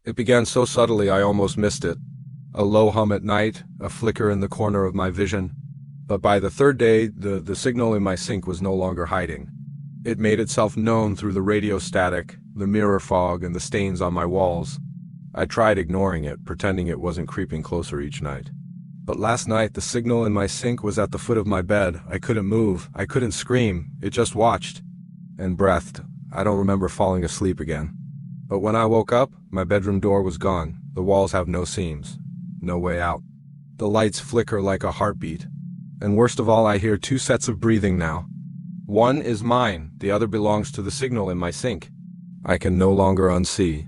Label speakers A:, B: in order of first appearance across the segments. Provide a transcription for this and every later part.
A: It began so subtly I almost missed it. A low hum at night, a flicker in the corner of my vision. But by the third day, the signal in my sink was no longer hiding. It made itself known through the radio static, the mirror fog, and the stains on my walls. I tried ignoring it, pretending it wasn't creeping closer each night. But last night, the signal in my sink was at the foot of my bed. I couldn't move, I couldn't scream, it just watched. And breathed. I don't remember falling asleep again. But when I woke up, my bedroom door was gone. The walls have no seams. No way out. The lights flicker like a heartbeat. And worst of all, I hear two sets of breathing now. One is mine, the other belongs to the signal in my sink. I can no longer unsee.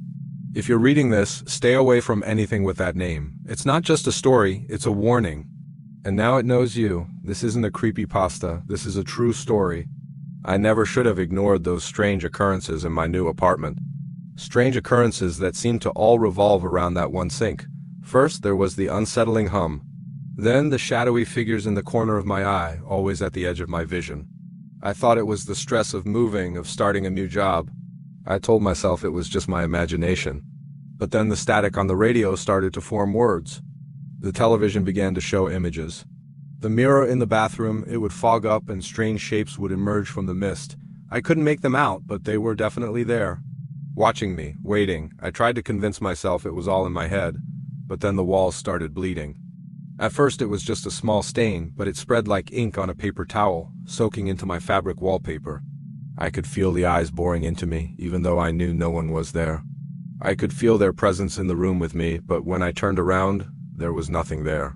A: If you're reading this, stay away from anything with that name. It's not just a story, it's a warning. And now it knows you. This isn't a creepypasta, this is a true story. I never should have ignored those strange occurrences in my new apartment. Strange occurrences that seemed to all revolve around that one sink. First, there was the unsettling hum. Then the shadowy figures in the corner of my eye, always at the edge of my vision. I thought it was the stress of moving, of starting a new job. I told myself it was just my imagination. But then the static on the radio started to form words. The television began to show images. The mirror in the bathroom, it would fog up and strange shapes would emerge from the mist. I couldn't make them out, but they were definitely there. Watching me, waiting, I tried to convince myself it was all in my head, but then the walls started bleeding. At first it was just a small stain, but it spread like ink on a paper towel, soaking into my fabric wallpaper. I could feel the eyes boring into me, even though I knew no one was there. I could feel their presence in the room with me, but when I turned around, there was nothing there.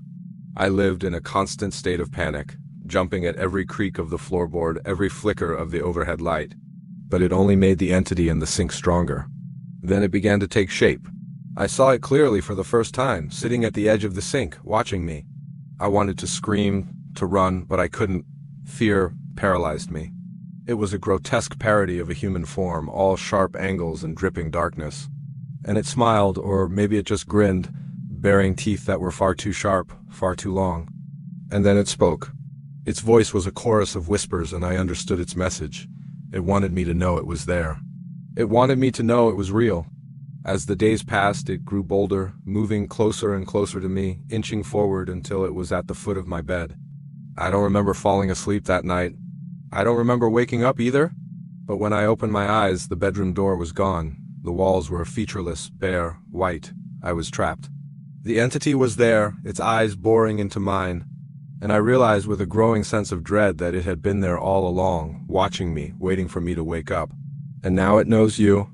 A: I lived in a constant state of panic, jumping at every creak of the floorboard, every flicker of the overhead light. But it only made the entity in the sink stronger. Then it began to take shape. I saw it clearly for the first time, sitting at the edge of the sink, watching me. I wanted to scream, to run, but I couldn't. Fear paralyzed me. It was a grotesque parody of a human form, all sharp angles and dripping darkness. And it smiled, or maybe it just grinned, baring teeth that were far too sharp, far too long. And then it spoke. Its voice was a chorus of whispers, and I understood its message. It wanted me to know it was there. It wanted me to know it was real. As the days passed, it grew bolder, moving closer and closer to me, inching forward until it was at the foot of my bed. I don't remember falling asleep that night. I don't remember waking up either. But when I opened my eyes, the bedroom door was gone. The walls were featureless, bare, white. I was trapped. The entity was there, its eyes boring into mine. And I realized with a growing sense of dread that it had been there all along, watching me, waiting for me to wake up. And now it knows you.